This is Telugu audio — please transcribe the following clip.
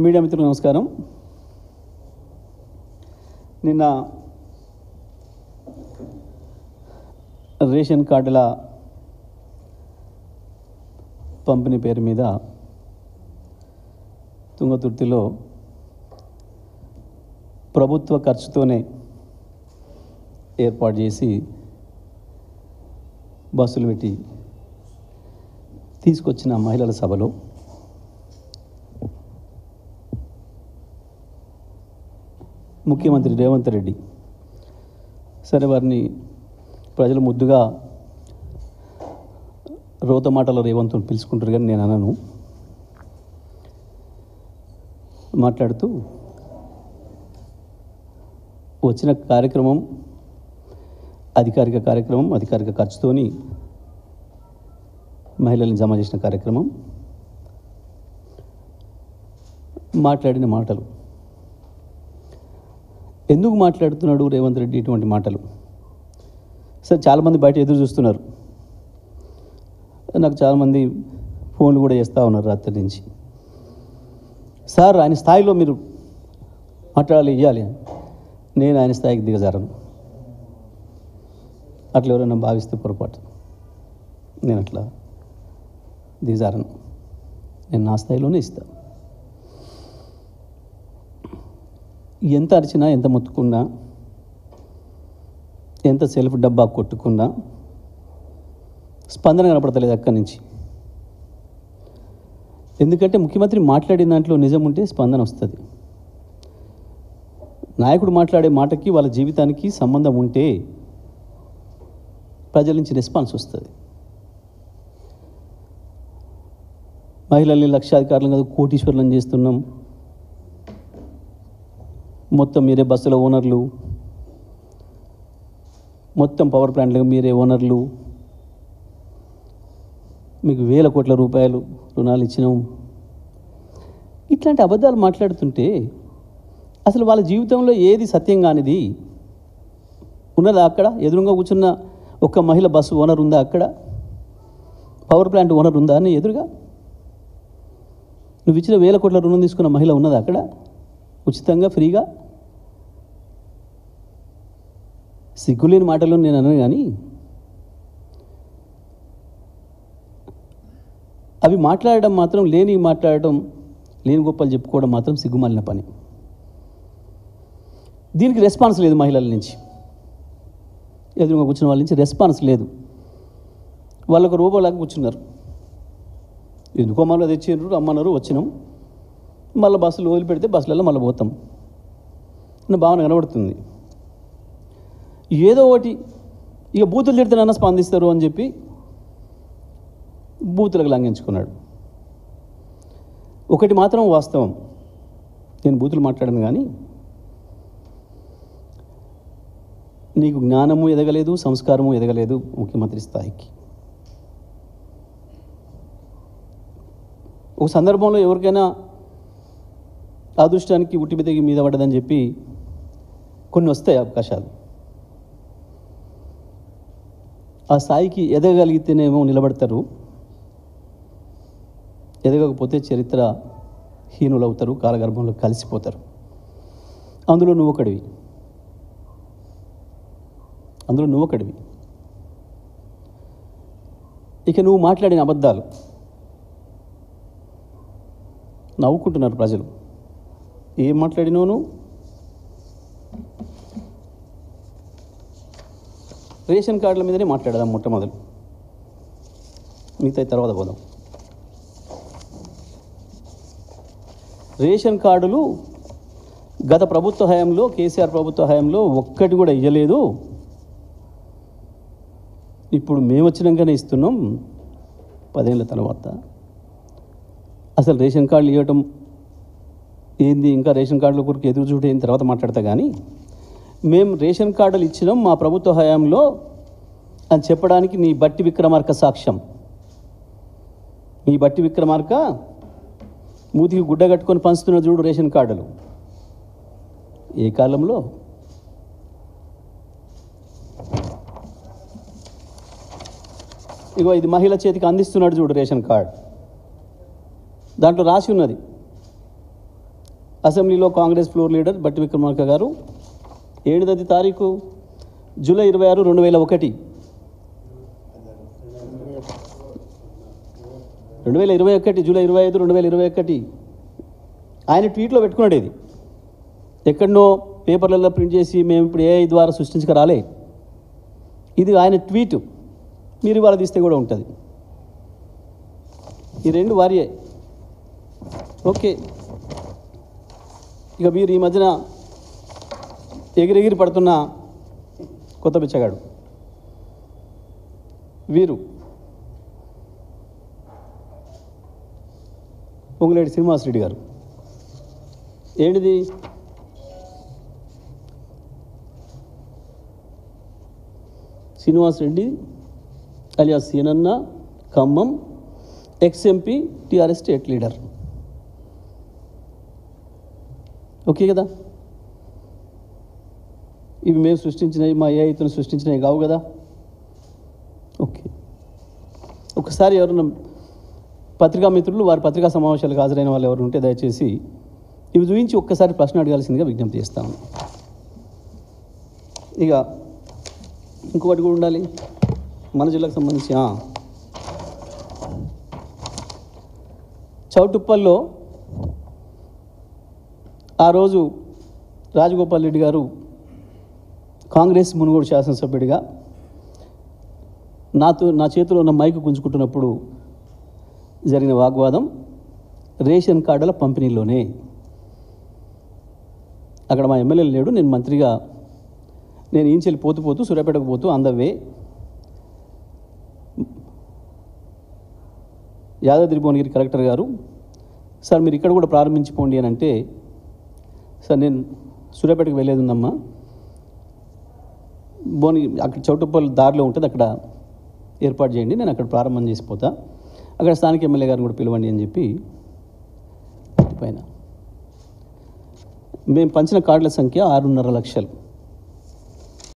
మీడియా మిత్రులకు నమస్కారం. నిన్న రేషన్ కార్డుల పంపిణీ పేరు మీద తుంగతుర్తిలో ప్రభుత్వ ఖర్చుతోనే ఏర్పాటు చేసి బస్సులు పెట్టి తీసుకొచ్చిన మహిళల సభలో ముఖ్యమంత్రి రేవంత్ రెడ్డి సరే వారిని ప్రజలు ముద్దుగా రోతమాటల రేవంత్ పిలుచుకుంటారు, కానీ నేను అనను. మాట్లాడుతూ వచ్చిన కార్యక్రమం అధికారిక ఖర్చుతోని మహిళలను జమ చేసిన కార్యక్రమం, మాట్లాడిన మాటలు. ఎందుకు మాట్లాడుతున్నాడు రేవంత్ రెడ్డి ఇటువంటి మాటలు? సార్ చాలామంది బయట ఎదురు చూస్తున్నారు. నాకు చాలామంది ఫోన్లు కూడా చేస్తూ ఉన్నారు రాత్రి నుంచి. సార్ ఆయన స్థాయిలో మీరు మాట్లాడాలి, ఇవ్వాలి. నేను ఆయన స్థాయికి దిగజారను. అట్లా ఎవరైనా భావిస్తే పొరపాటు. నేను అట్లా దిగజారను. నేను నా స్థాయిలోనే ఇస్తాను. ఎంత అరిచినా, ఎంత మొత్తుకున్నా, ఎంత సెల్ఫ్ డబ్బా కొట్టుకున్నా స్పందన కనపడతలేదు అక్కడి నుంచి. ఎందుకంటే ముఖ్యమంత్రి మాట్లాడిన దాంట్లో నిజం ఉంటే స్పందన వస్తుంది. నాయకుడు మాట్లాడే మాటకి వాళ్ళ జీవితానికి సంబంధం ఉంటే ప్రజల నుంచి రెస్పాన్స్ వస్తుంది. మహిళల్ని లక్షాధికారులను కాదు కోటీశ్వరులను చేస్తున్నాం, మొత్తం మీరే బస్సుల ఓనర్లు, మొత్తం పవర్ ప్లాంట్లకు మీరే ఓనర్లు, మీకు వేల కోట్ల రూపాయలు రుణాలు ఇచ్చినాం, ఇట్లాంటి అబద్ధాలు మాట్లాడుతుంటే అసలు వాళ్ళ జీవితంలో ఏది సత్యం కానిది ఉన్నదా? అక్కడ ఎదురుగా కూర్చున్న ఒక్క మహిళ బస్సు ఓనర్ ఉందా? అక్కడ పవర్ ప్లాంట్ ఓనర్ ఉందా అని ఎదురుగా? నువ్వు ఇచ్చిన వేల కోట్ల రుణం తీసుకున్న మహిళ ఉన్నదా అక్కడ ఉచితంగా, ఫ్రీగా? సిగ్గులేని మాటలు నేను అనను, కానీ అవి మాట్లాడడం మాత్రం, లేని గొప్పలు చెప్పుకోవడం మాత్రం సిగ్గుమాలిన పని. దీనికి రెస్పాన్స్ లేదు మహిళల నుంచి, ఎదురుగా కూర్చున్న వాళ్ళ నుంచి రెస్పాన్స్ లేదు. వాళ్ళకు రూపాయలాగా కూర్చున్నారు. ఎందుకో మళ్ళీ తెచ్చిండ్రు, రమ్మన్నారు, వచ్చినాం, మళ్ళీ బస్సులు వదిలిపెడితే బస్సులలో మళ్ళీ పోతాం అన్న భావన కనబడుతుంది. ఏదో ఒకటి ఇక బూతులు తిడితేనన్నా స్పందిస్తారు అని చెప్పి బూతులకు లంఘించుకున్నాడు. ఒకటి మాత్రం వాస్తవం, నేను బూతులు మాట్లాడను, కానీ నీకు జ్ఞానము ఎదగలేదు, సంస్కారము ఎదగలేదు ముఖ్యమంత్రి స్థాయికి. ఒక సందర్భంలో ఎవరికైనా అదృష్టానికి ఉట్టిమితకి మీద పడ్డదని చెప్పి కొన్ని వస్తాయి అవకాశాలు. ఆ స్థాయికి ఎదగగలిగితేనేమో నిలబడతారు, ఎదగకపోతే చరిత్ర హీనులు అవుతారు, కాలగర్భంలో కలిసిపోతారు. అందులో నువ్వు ఒకడివి. ఇక నువ్వు మాట్లాడిన అబద్ధాలు నవ్వుకుంటున్నారు ప్రజలు. ఏం మాట్లాడినావు నువ్వు? రేషన్ కార్డుల మీదనే మాట్లాడదాం మొట్టమొదలు, మిగతా తర్వాత పోదాం. రేషన్ కార్డులు గత ప్రభుత్వ హయాంలో, కేసీఆర్ ప్రభుత్వ హయాంలో ఒక్కటి కూడా ఇవ్వలేదు. ఇప్పుడు మేము వచ్చినాకనే ఇస్తున్నాం 10 ఏళ్ళ తర్వాత. అసలు రేషన్ కార్డులు ఇవ్వటం ఏంది, ఇంకా రేషన్ కార్డుల కొరకు ఎదురు చూడ అయిన తర్వాత మాట్లాడతా, కానీ మేము రేషన్ కార్డులు ఇచ్చినాం మా ప్రభుత్వ హయాంలో అని చెప్పడానికి నీ బట్టి విక్రమార్క సాక్ష్యం. మీ బట్టి విక్రమార్క మూతికి గుడ్డ కట్టుకొని పంచుతున్న చూడు రేషన్ కార్డులు. ఏ కాలంలో? ఇగో ఇది మహిళ చేతికి అందిస్తున్నాడు చూడు రేషన్ కార్డ్. దాంట్లో రాసి ఉన్నది అసెంబ్లీలో కాంగ్రెస్ ఫ్లోర్ లీడర్ బట్టి విక్రమార్క గారు 7వ తారీఖు జూలై 26, 2001 జూలై 25, 2021 ఆయన ట్వీట్లో పెట్టుకున్నాడు. ఇది ఎక్కడనో పేపర్లలో ప్రింట్ చేసి మేము ఇప్పుడు ఏఐ ద్వారా సృష్టించకరాలే. ఇది ఆయన ట్వీట్, మీరు ఇవాళ తీస్తే కూడా ఉంటుంది. ఈ రెండు వారియే. ఓకే, ఇక మీరు ఈ మధ్యన ఎగిరెగిరి పడుతున్న కొత్త బిచ్చగాడు వీరు పొంగులేటి శ్రీనివాసరెడ్డి గారు. ఏంటిది? శ్రీనివాసరెడ్డి అలియాస్ సీనన్న, Khammam, ex-MP, TRS state leader. Okay కదా? ఇవి మేము సృష్టించినవి, మా ఏఐతో సృష్టించినవి కావు కదా. ఓకే, ఒకసారి ఎవరన్నా పత్రికా మిత్రులు, వారి పత్రికా సమావేశాలకు హాజరైన వాళ్ళు ఎవరు ఉంటే దయచేసి ఇవి చూపించి ఒక్కసారి ప్రశ్న అడగాల్సిందిగా విజ్ఞప్తి చేస్తాను. ఇక ఇంకొకటి కూడా ఉండాలి మన జిల్లాకు సంబంధించి. చౌటుప్పల్లో ఆ రోజు రాజగోపాల్ రెడ్డి గారు కాంగ్రెస్ మునుగోడు శాసనసభ్యుడిగా నా చేతిలో ఉన్న మైకు గుంజుకుంటున్నప్పుడు జరిగిన వాగ్వాదం రేషన్ కార్డుల పంపిణీలోనే. అక్కడ మా ఎమ్మెల్యేలు లేడు, నేను మంత్రిగా నేను ఈంచెల్లి పోతూ సూర్యాపేటకు పోతూ అందవే యాదాద్రి భువనగిరి కలెక్టర్ గారు, సార్ మీరు ఇక్కడ కూడా ప్రారంభించిపోండి అని అంటే, సార్ నేను సూర్యాపేటకు వెళ్ళేది ఉందమ్మా, భువనగిరి అక్కడ చౌటుప్పల్ దారిలో ఉంటుంది, అక్కడ ఏర్పాటు చేయండి, నేను అక్కడ ప్రారంభం చేసిపోతా, అక్కడ స్థానిక ఎమ్మెల్యే గారిని కూడా పిలవండి అని చెప్పి పైన మేము పంచిన కార్డుల సంఖ్య 6.5 లక్షలు.